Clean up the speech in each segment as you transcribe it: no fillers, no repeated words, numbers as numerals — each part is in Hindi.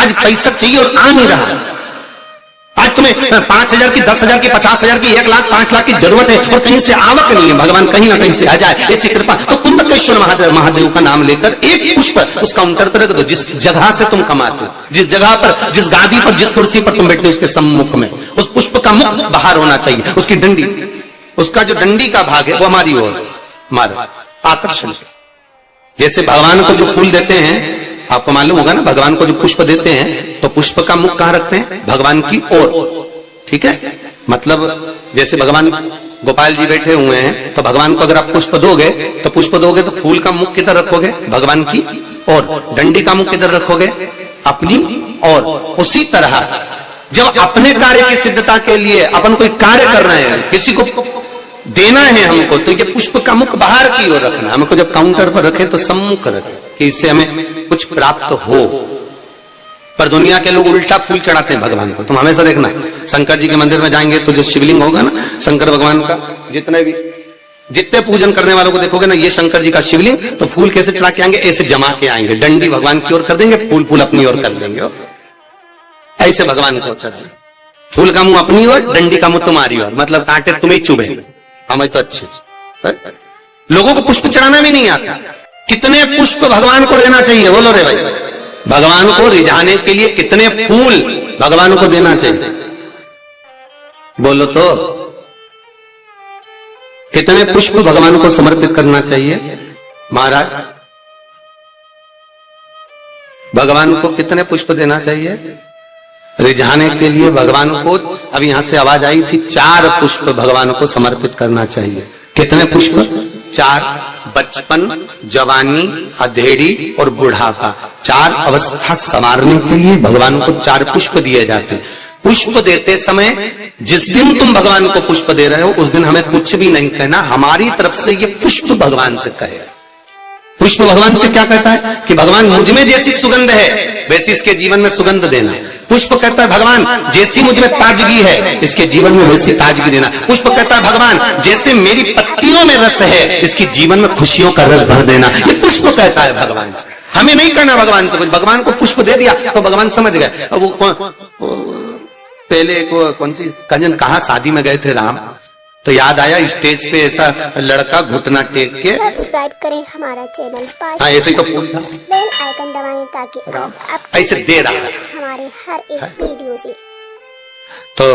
आज पैसा चाहिए और आ नहीं रहा। आज तुम्हें 5,000 की, 10,000 की, 50,000 की, 1 लाख, 5 लाख की जरूरत है और कहीं से आवक नहीं है। भगवान कहीं ना कहीं से आ जाए, ऐसी कृपा। तो कुंदकेश्वर महादेव का नाम लेकर एक पुष्प उस काउंटर पर रख दो, जिस जगह से तुम कमाते हो, जिस जगह पर, जिस गादी पर, जिस कुर्सी पर तुम बैठते हो, उसके सम्मुख में उस पुष्प का मुख बाहर होना चाहिए। उसकी डंडी, उसका जो डंडी का भाग है वो हमारी ओर, हमारा आकर्षण। जैसे भगवान को जो फूल देते हैं, आपको मालूम होगा ना, भगवान को जो पुष्प देते हैं तो पुष्प का मुख कहां रखते हैं? भगवान की ओर। ठीक है, मतलब जैसे भगवान गोपाल जी बैठे हुए हैं तो भगवान को अगर आप पुष्प दोगे तो तो फूल का मुख किधर रखोगे? भगवान की ओर। डंडी का मुख किधर रखोगे? अपनी ओर। उसी तरह जब अपने कार्य की सिद्धता के लिए अपन कोई कार्य कर रहे हैं, किसी को देना है हमको, तो ये पुष्प का मुख बाहर की ओर रखना। हमको जब काउंटर पर रखे तो सम्मुख रखे कि इससे हमें कुछ प्राप्त हो। पर दुनिया के लोग उल्टा फूल चढ़ाते हैं भगवान को। तुम हमेशा देखना, शंकर जी के मंदिर में जाएंगे तो जो शिवलिंग होगा ना शंकर भगवान का, जितने पूजन करने वालों को देखोगे ना, ये शंकर जी का शिवलिंग, तो फूल कैसे चढ़ा के आएंगे? ऐसे जमा के आएंगे, डंडी भगवान की ओर कर देंगे, फूल अपनी ओर कर देंगे, ऐसे भगवान को चढ़ाएंगे। फूल का मुंह अपनी ओर, डंडी का मुंह तुम्हारी ओर, मतलब कांटे तुम्हें चुभे, हमें तो अच्छे। लोगों को पुष्प चढ़ाना भी नहीं आता। कितने पुष्प भगवान को देना चाहिए? बोलो रे भाई, भगवान को रिझाने के लिए कितने फूल भगवान को देना चाहिए? बोलो तो, कितने पुष्प भगवान को समर्पित करना चाहिए? महाराज, भगवान को कितने पुष्प देना चाहिए रिझाने के लिए? भगवान को, अब यहां से आवाज आई थी, 4 पुष्प भगवान को समर्पित करना चाहिए। कितने पुष्प? 4। बचपन, जवानी, अधेड़ी और बुढ़ापा, 4 अवस्था संवारने के लिए भगवान को 4 पुष्प दिए जाते हैं। पुष्प देते समय जिस दिन तुम भगवान को पुष्प दे रहे हो उस दिन हमें कुछ भी नहीं कहना, हमारी तरफ से ये पुष्प भगवान से कहे। पुष्प भगवान से क्या कहता है कि भगवान मुझ में जैसी सुगंध है वैसी इसके जीवन में सुगंध देना। पुष्प कहता है भगवान जैसी मुझ में ताजगी है इसके जीवन में वैसी ताजगी देना। पुष्प कहता है भगवान जैसे मेरी पत्तियों में रस है इसके जीवन में खुशियों का रस भर देना। ये पुष्प कहता है भगवान से। हमें नहीं कहना भगवान से कुछ, भगवान को पुष्प दे दिया तो भगवान समझ गए। अब वो पहले को कौन सी कजन कहा शादी में गए थे राम, तो याद आया स्टेज पे ऐसा लड़का घुटना टेक के। सब्सक्राइब करें हमारा चैनल, हाँ ऐसे ही तो फूल था, बेल आइकन दबाएं ताकि आप ऐसे दे रहा है हमारे हर एक वीडियो से। तो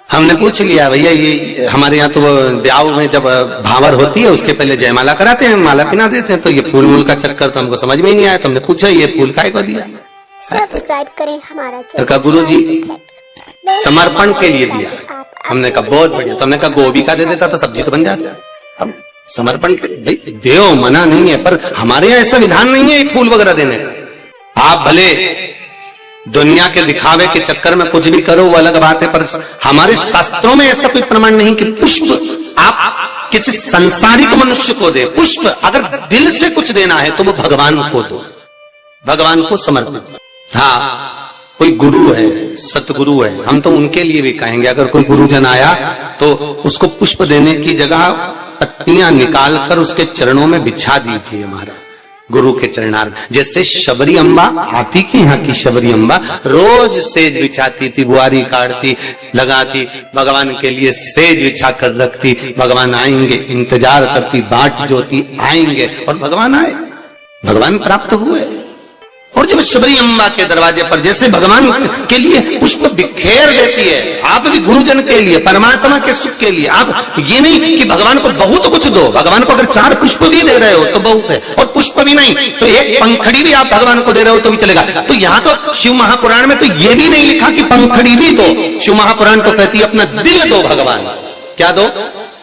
हमने पूछ लिया भैया ये हमारे यहाँ तो ब्याह में जब भावर होती है उसके पहले जयमाला कराते हैं, माला पिना देते हैं, तो ये फूल मूल का चक्कर तो हमको समझ में ही नहीं आया। तो हमने पूछा ये फूल काय को दिया? सब्सक्राइब करें हमारा चैनल। तो गुरु जी समर्पण के लिए दिया। हमने कहा बहुत बढ़िया। तो हमने कहा गोभी का दे देता तो सब्जी तो बन जाती। अब समर्पण भाई देव मना नहीं है, पर हमारे यहाँ ऐसा विधान नहीं है फूल वगैरह देने का। आप भले दुनिया के दिखावे के चक्कर में कुछ भी करो वो अलग बात है, पर हमारे शास्त्रों में ऐसा कोई प्रमाण नहीं कि पुष्प आप किसी संसारिक मनुष्य को दे। पुष्प अगर दिल से कुछ देना है तो वो भगवान को दो, भगवान को समर्पित। हाँ कोई गुरु है, सतगुरु है, हम तो उनके लिए भी कहेंगे अगर कोई गुरुजन आया तो उसको पुष्प देने की जगह पत्तियां निकाल कर उसके चरणों में बिछा दीजिए महाराज, गुरु के चरणार। जैसे शबरी अम्बा, आप ही की यहाँ की शबरी अम्बा रोज सेज बिछाती थी, बुआरी काटती, लगाती, भगवान के लिए सेज बिछा कर रखती। भगवान आएंगे इंतजार करती, बाट जोती, आएंगे और भगवान आए, भगवान प्राप्त हुए। और जब शबरी अम्बा के दरवाजे पर जैसे भगवान के लिए पुष्प बिखेर देती है, आप भी गुरुजन के लिए, परमात्मा के सुख के लिए। आप ये नहीं कि भगवान को बहुत कुछ दो, भगवान को अगर 4 पुष्प भी दे रहे हो तो बहुत है, और पुष्प भी नहीं तो एक पंखड़ी भी आप भगवान को दे रहे हो तो भी चलेगा। तो यहाँ तो शिव महापुराण में तो ये भी नहीं लिखा कि पंखड़ी भी दो। शिव महापुराण तो कहती है अपना दिल दो भगवान। क्या दो?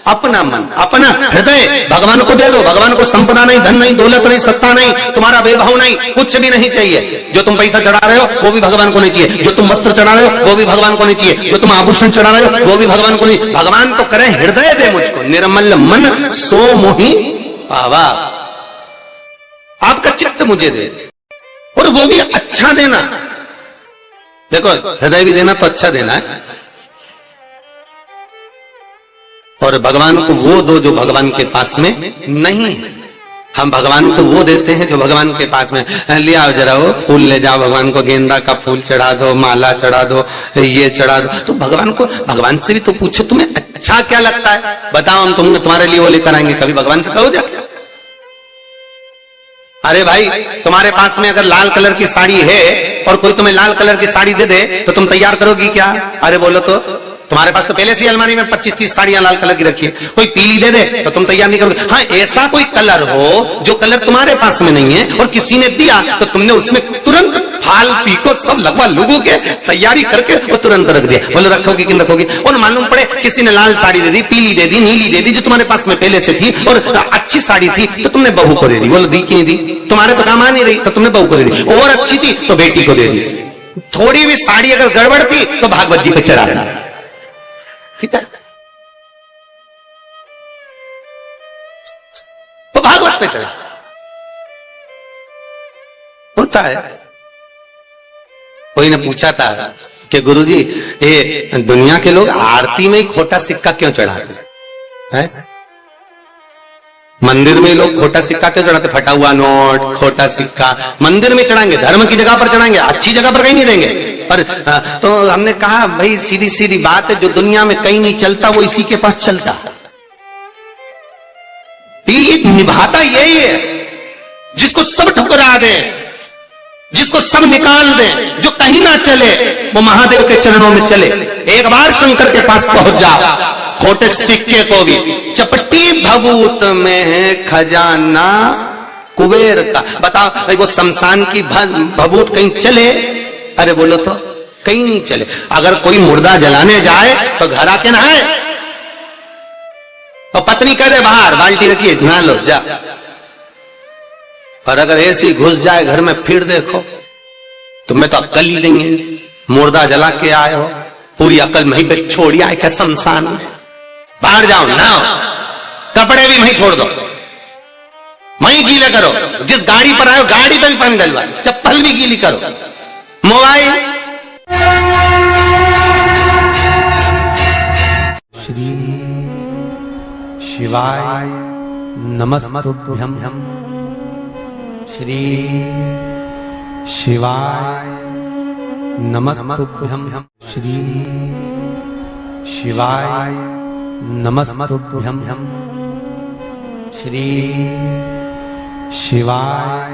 अपना मन, अपना हृदय भगवान को दे दो। भगवान को संपदा नहीं, धन नहीं, दौलत नहीं, सत्ता नहीं, तुम्हारा वैभव नहीं, कुछ भी नहीं चाहिए। जो तुम पैसा चढ़ा रहे हो वो भी भगवान को नहीं चाहिए, जो तुम वस्त्र चढ़ा रहे हो वो भी भगवान को नहीं चाहिए, जो तुम आभूषण चढ़ा रहे हो वो भी भगवान को नहीं। भगवान तो करें हृदय दे मुझको, निर्मल मन सो मोहि पावा, आपका चित्त मुझे दे, और वो भी अच्छा देना। देखो हृदय भी देना तो अच्छा देना है, और भगवान को वो दो जो भगवान के पास में नहीं है। हम भगवान को वो देते हैं जो भगवान के पास में, ले आओ जरा वो फूल ले जाओ, भगवान को गेंदा का फूल चढ़ा दो, माला चढ़ा दो, ये चढ़ा दो। तो भगवान से भी तो पूछो तुम्हें अच्छा क्या लगता है, बताओ हम तुम्हारे लिए वो लेकर आएंगे। कभी भगवान से कहो जा, अरे भाई तुम्हारे पास में अगर लाल कलर की साड़ी है और कोई तुम्हें लाल कलर की साड़ी दे दे तो तुम तैयार करोगी क्या? अरे बोलो तो, तुम्हारे पास तो पहले से अलमारी में 25-30 साड़ियां लाल कलर की रखी है, कोई पीली दे दे तो तुम तैयार नहीं करोगे। हाँ, ऐसा कोई कलर हो जो कलर तुम्हारे पास में नहीं है और किसी ने दिया तो तुमने उसमें तुरंत फाल पीको सब लगवा लोगों के तैयारी करके वो तुरंत रख दिया। बोलो रखोगी कि नहीं रखोगी? और मालूम पड़े किसी ने लाल साड़ी दे दी, पीली दे दी, नीली दे दी, जो तुम्हारे पास में पहले से थी और अच्छी साड़ी थी तो तुमने बहू को दे दी। बोलो दी कि नहीं दी? तुम्हारे तो काम आ नहीं रही तो तुमने बहू को दे दी, और अच्छी थी तो बेटी को दे दी। थोड़ी भी साड़ी अगर गड़बड़ थी तो भागवत जी पे चढ़ा देना, ठीक है? तो भागवत पे चढ़ा होता है। कोई ने पूछा था कि गुरुजी ये दुनिया के लोग आरती में ही खोटा सिक्का क्यों चढ़ाते हैं? मंदिर में लोग खोटा सिक्का क्यों चढ़ाते? फटा हुआ नोट, खोटा सिक्का मंदिर में चढ़ाएंगे, धर्म की जगह पर चढ़ाएंगे, अच्छी जगह पर कहीं नहीं देंगे। पर तो हमने कहा भाई सीधी सीधी बात है, जो दुनिया में कहीं नहीं चलता वो इसी के पास चलता। ये निभाता यही है, जिसको सब ठुकरा दे, जिसको सब निकाल दे, जो कहीं ना चले वो महादेव के चरणों में चले। एक बार शंकर के पास पहुंच जाओ, खोटे सिक्के को भी चपटी भभूत में है खजाना कुबेर का। बताओ भाई वो शमशान की भभूत कहीं चले? अरे बोलो तो कहीं नहीं चले। अगर कोई मुर्दा जलाने जाए तो घर आके नहाए, तो पत्नी कह दे बाहर बाल्टी रखिए नहा लो जा। और अगर ऐसी घुस जाए घर में फिर देखो तुम्हें तो अक्ल ही नहीं है, मुर्दा जला के आए हो, पूरी अक्ल वहीं पे छोड़ी आए क्या शमशान में? बाहर जाओ नहाओ, कपड़े भी वहीं छोड़ दो, वहीं गीले करो, जिस गाड़ी पर आए गाड़ी पे भी पानी डलवा, चप्पल भी गीली करो, मोबाइल। श्री शिवाय नमस्तुभ्यं, श्री शिवाय नमस्तुभ्यं, श्री शिवाय नमस्तुभ्यं, श्री शिवाय